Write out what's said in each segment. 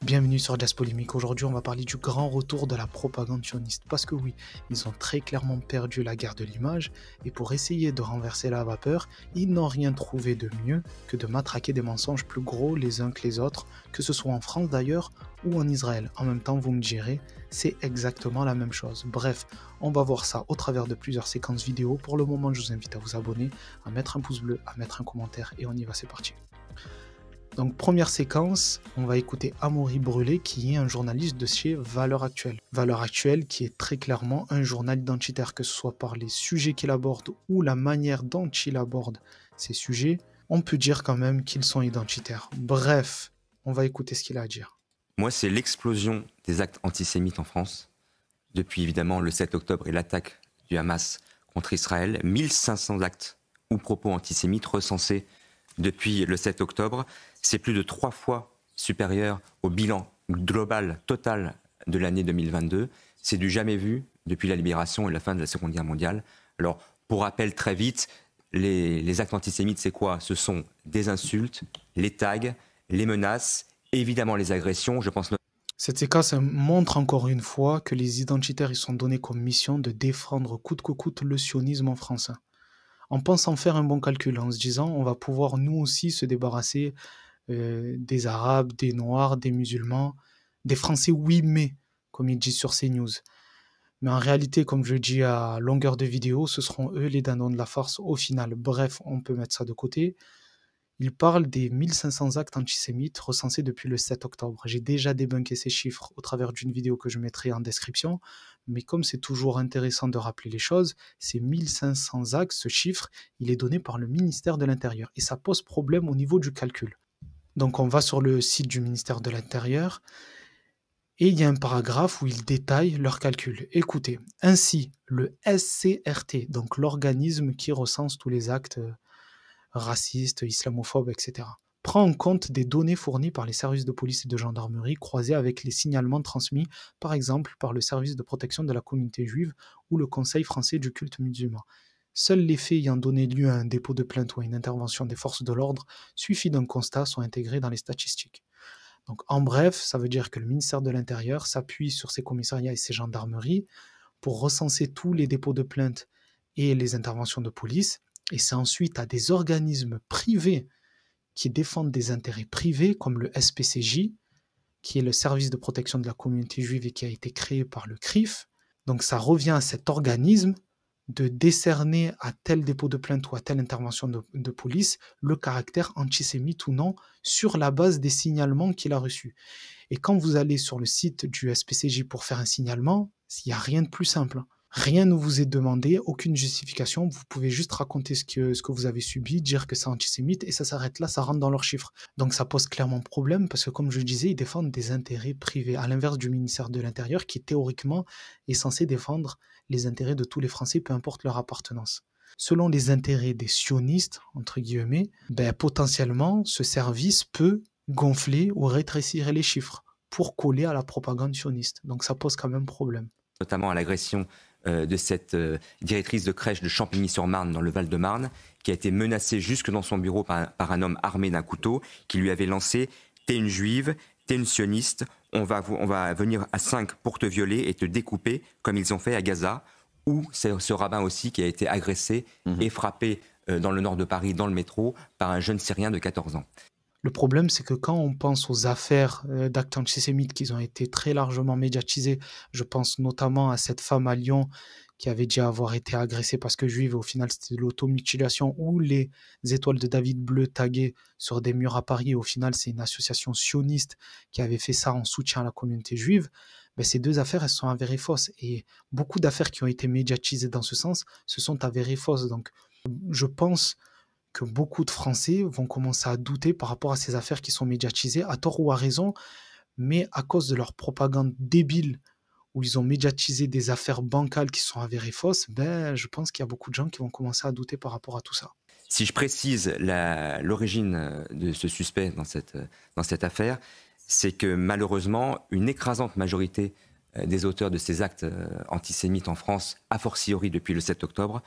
Bienvenue sur Jazz Polémique. Aujourd'hui, on va parler du grand retour de la propagande sioniste. Parce que oui, ils ont très clairement perdu la guerre de l'image et pour essayer de renverser la vapeur, ils n'ont rien trouvé de mieux que de matraquer des mensonges plus gros les uns que les autres, que ce soit en France d'ailleurs ou en Israël. En même temps, vous me direz, c'est exactement la même chose. Bref, on va voir ça au travers de plusieurs séquences vidéo. Pour le moment, je vous invite à vous abonner, à mettre un pouce bleu, à mettre un commentaire et on y va, c'est parti. Donc première séquence, on va écouter Amaury Brûlé qui est un journaliste de chez Valeurs Actuelles. Valeurs Actuelles qui est très clairement un journal identitaire, que ce soit par les sujets qu'il aborde ou la manière dont il aborde ces sujets, on peut dire quand même qu'ils sont identitaires. Bref, on va écouter ce qu'il a à dire. Moi, c'est l'explosion des actes antisémites en France, depuis évidemment le 7 octobre et l'attaque du Hamas contre Israël. 1500 actes ou propos antisémites recensés depuis le 7 octobre. C'est plus de 3 fois supérieur au bilan global total de l'année 2022. C'est du jamais vu depuis la libération et la fin de la Seconde Guerre mondiale. Alors, pour rappel très vite, les actes antisémites, c'est quoi? Ce sont des insultes, les tags, les menaces, évidemment les agressions. Je pense Cette séquence montre encore une fois que les identitaires ils sont donnés comme mission de défendre coûte que coûte le sionisme en France. En pensant faire un bon calcul, en se disant on va pouvoir nous aussi se débarrasser des Arabes, des Noirs, des musulmans, des Français, oui, mais, comme ils disent sur CNews. Mais en réalité, comme je dis à longueur de vidéo, ce seront eux les dindons de la farce au final. Bref, on peut mettre ça de côté. Il parle des 1500 actes antisémites recensés depuis le 7 octobre. J'ai déjà débunké ces chiffres au travers d'une vidéo que je mettrai en description, mais comme c'est toujours intéressant de rappeler les choses, ces 1500 actes, ce chiffre, il est donné par le ministère de l'Intérieur et ça pose problème au niveau du calcul. Donc on va sur le site du ministère de l'Intérieur et il y a un paragraphe où ils détaillent leurs calculs. Écoutez, ainsi le SCRT, donc l'organisme qui recense tous les actes racistes, islamophobes, etc., prend en compte des données fournies par les services de police et de gendarmerie croisées avec les signalements transmis par exemple par le service de protection de la communauté juive ou le Conseil français du culte musulman. Seuls les faits ayant donné lieu à un dépôt de plainte ou à une intervention des forces de l'ordre suivis d'un constat sont intégrés dans les statistiques. Donc en bref, ça veut dire que le ministère de l'Intérieur s'appuie sur ses commissariats et ses gendarmeries pour recenser tous les dépôts de plainte et les interventions de police. Et c'est ensuite à des organismes privés qui défendent des intérêts privés comme le SPCJ, qui est le service de protection de la communauté juive et qui a été créé par le CRIF. Donc ça revient à cet organisme de décerner à tel dépôt de plainte ou à telle intervention de police le caractère antisémite ou non sur la base des signalements qu'il a reçus. Et quand vous allez sur le site du SPCJ pour faire un signalement, il n'y a rien de plus simple. Rien ne vous est demandé, aucune justification, vous pouvez juste raconter ce que vous avez subi, dire que c'est antisémite et ça s'arrête là, ça rentre dans leurs chiffres. Donc ça pose clairement problème parce que comme je disais, ils défendent des intérêts privés, à l'inverse du ministère de l'Intérieur qui théoriquement est censé défendre les intérêts de tous les Français, peu importe leur appartenance. Selon les intérêts des sionistes, entre guillemets, potentiellement ce service peut gonfler ou rétrécir les chiffres pour coller à la propagande sioniste. Donc ça pose quand même problème. Notamment à l'agression de cette directrice de crèche de Champigny-sur-Marne dans le Val-de-Marne, qui a été menacée jusque dans son bureau par un homme armé d'un couteau, qui lui avait lancé « T'es une juive, t'es une sioniste, on va venir à 5 pour te violer et te découper, comme ils ont fait à Gaza ». Ou c'est ce rabbin aussi qui a été agressé et frappé dans le nord de Paris, dans le métro, par un jeune Syrien de 14 ans. Le problème, c'est que quand on pense aux affaires d'actes antisémites qui ont été très largement médiatisées, je pense notamment à cette femme à Lyon qui avait dit avoir été agressée parce que juive, et au final c'était de l'automutilation, ou les étoiles de David bleues taguées sur des murs à Paris, et au final c'est une association sioniste qui avait fait ça en soutien à la communauté juive. Ces deux affaires, elles sont avérées fausses. Et beaucoup d'affaires qui ont été médiatisées dans ce sens se sont avérées fausses. Donc je pense que beaucoup de Français vont commencer à douter par rapport à ces affaires qui sont médiatisées, à tort ou à raison, mais à cause de leur propagande débile, où ils ont médiatisé des affaires bancales qui sont avérées fausses, je pense qu'il y a beaucoup de gens qui vont commencer à douter par rapport à tout ça. Si je précise l'origine de ce suspect dans cette affaire, c'est que malheureusement, une écrasante majorité des auteurs de ces actes antisémites en France, a fortiori depuis le 7 octobre,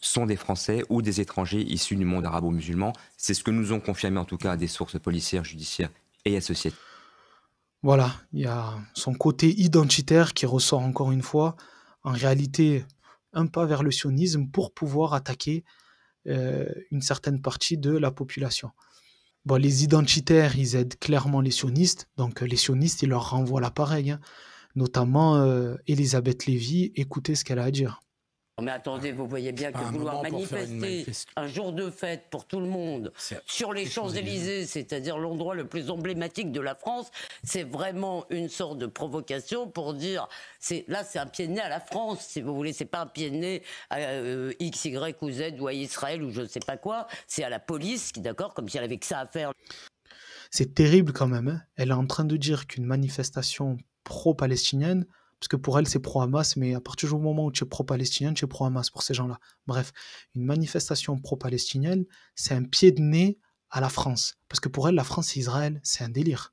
sont des Français ou des étrangers issus du monde arabo-musulman. C'est ce que nous ont confirmé en tout cas des sources policières, judiciaires et associatives. Voilà, il y a son côté identitaire qui ressort encore une fois. En réalité, un pas vers le sionisme pour pouvoir attaquer une certaine partie de la population. Bon, les identitaires, ils aident clairement les sionistes, donc les sionistes, ils leur renvoient l'appareil, hein. Notamment Elisabeth Lévy, écoutez ce qu'elle a à dire. Mais attendez, vous voyez bien que vouloir manifester un jour de fête pour tout le monde sur les Champs-Élysées, c'est-à-dire l'endroit le plus emblématique de la France, c'est vraiment une sorte de provocation pour dire, là c'est un pied de nez à la France, si vous voulez, c'est pas un pied de nez à X, Y ou Z ou à Israël ou je ne sais pas quoi, c'est à la police qui, d'accord, comme si elle avait que ça à faire. C'est terrible quand même, hein. Elle est en train de dire qu'une manifestation pro-palestinienne, parce que pour elle c'est pro-Hamas, mais à partir du moment où tu es pro-palestinien, tu es pro-Hamas pour ces gens-là. Bref, une manifestation pro-palestinienne, c'est un pied de nez à la France. Parce que pour elle, la France et Israël, c'est un délire.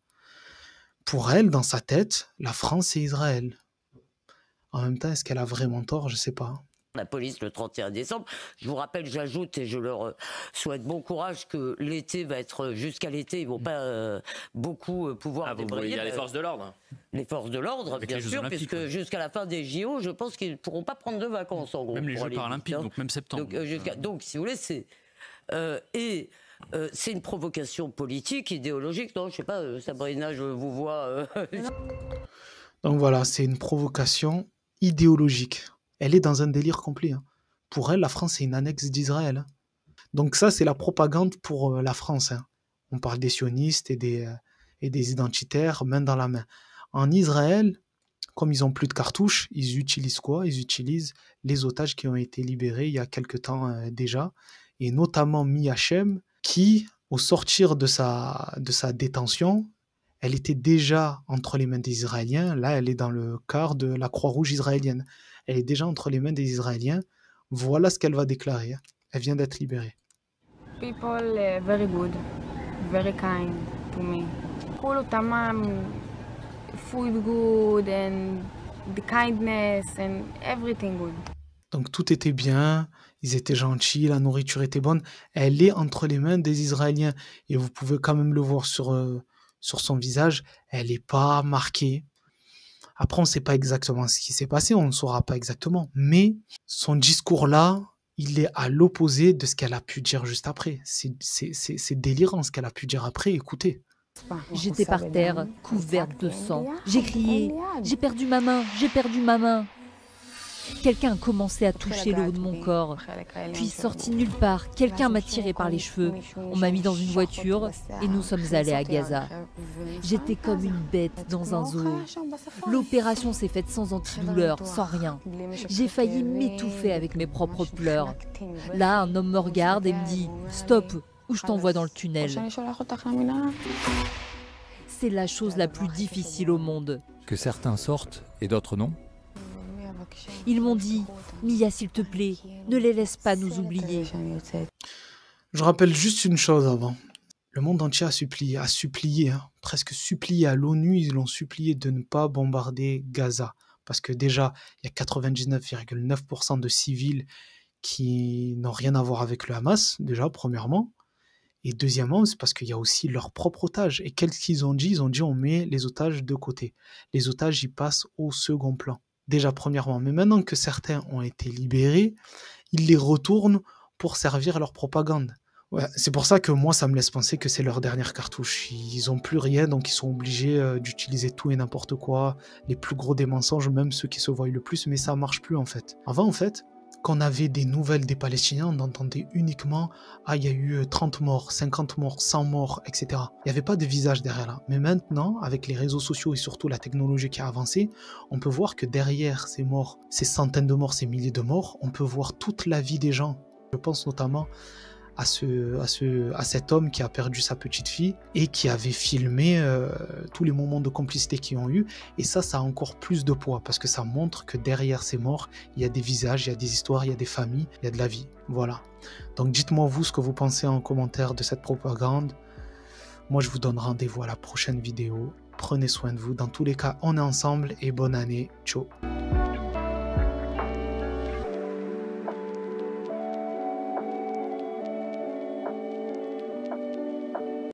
Pour elle, dans sa tête, la France c'est Israël. En même temps, est-ce qu'elle a vraiment tort? Je sais pas. La police le 31 décembre. Je vous rappelle, j'ajoute et je leur souhaite bon courage que l'été va être jusqu'à l'été, ils vont pas beaucoup pouvoir débrayer. Il y a les forces de l'ordre. Les forces de l'ordre, bien sûr, puisque jusqu'à la fin des JO, je pense qu'ils ne pourront pas prendre de vacances en gros. Même les Jeux paralympiques, donc même septembre. Donc, si vous voulez, c'est c'est une provocation politique, idéologique, non? Je sais pas, Sabrina, je vous vois. Donc voilà, c'est une provocation idéologique. Elle est dans un délire complet, hein. Pour elle, la France, c'est une annexe d'Israël, hein. Donc ça, c'est la propagande pour la France, hein. On parle des sionistes et des identitaires, main dans la main. En Israël, comme ils n'ont plus de cartouches, ils utilisent quoi? Ils utilisent les otages qui ont été libérés il y a quelque temps déjà, et notamment Mia Shem, qui, au sortir de sa détention, elle était déjà entre les mains des Israéliens. Là, elle est dans le quart de la Croix-Rouge israélienne. Elle est déjà entre les mains des Israéliens. Voilà ce qu'elle va déclarer. Elle vient d'être libérée. People very good, very kind to me. كله تمام, food good and the kindness and everything good. Donc tout était bien, ils étaient gentils, la nourriture était bonne. Elle est entre les mains des Israéliens. Et vous pouvez quand même le voir sur son visage, elle n'est pas marquée. Après, on ne sait pas exactement ce qui s'est passé, on ne saura pas exactement. Mais son discours-là, il est à l'opposé de ce qu'elle a pu dire juste après. C'est délirant ce qu'elle a pu dire après, écoutez. J'étais par terre, couverte de sang. J'ai crié, j'ai perdu ma main, j'ai perdu ma main. Quelqu'un a commencé à toucher le haut de mon corps, puis sorti nulle part, quelqu'un m'a tiré par les cheveux. On m'a mis dans une voiture et nous sommes allés à Gaza. J'étais comme une bête dans un zoo. L'opération s'est faite sans antidouleur, sans rien. J'ai failli m'étouffer avec mes propres pleurs. Là, un homme me regarde et me dit « Stop, ou je t'envoie dans le tunnel ». C'est la chose la plus difficile au monde. Que certains sortent et d'autres non. Ils m'ont dit « Mia, s'il te plaît, ne les laisse pas nous oublier ». Je rappelle juste une chose avant. Le monde entier a supplié, hein, presque supplié à l'ONU, ils l'ont supplié de ne pas bombarder Gaza. Parce que déjà, il y a 99,9% de civils qui n'ont rien à voir avec le Hamas, déjà, premièrement. Et deuxièmement, c'est parce qu'il y a aussi leurs propres otages. Et qu'est-ce qu'ils ont dit? Ils ont dit on met les otages de côté. Les otages, ils passent au second plan. Déjà, premièrement. Mais maintenant que certains ont été libérés, ils les retournent pour servir leur propagande. Ouais, c'est pour ça que moi, ça me laisse penser que c'est leur dernière cartouche. Ils n'ont plus rien, donc ils sont obligés d'utiliser tout et n'importe quoi. Les plus gros des mensonges, même ceux qui se voient le plus, mais ça ne marche plus en fait. Avant, en fait, quand on avait des nouvelles des Palestiniens, on entendait uniquement « Ah, il y a eu 30 morts, 50 morts, 100 morts, etc. » Il n'y avait pas de visage derrière là. Mais maintenant, avec les réseaux sociaux et surtout la technologie qui a avancé, on peut voir que derrière ces morts, ces centaines de morts, ces milliers de morts, on peut voir toute la vie des gens. Je pense notamment à cet homme qui a perdu sa petite fille et qui avait filmé tous les moments de complicité qu'ils ont eu. Et ça a encore plus de poids parce que ça montre que derrière ces morts, il y a des visages, il y a des histoires, il y a des familles, il y a de la vie. Voilà. Donc dites-moi vous ce que vous pensez en commentaire de cette propagande. Moi, je vous donne rendez-vous à la prochaine vidéo. Prenez soin de vous. Dans tous les cas, on est ensemble et bonne année. Ciao.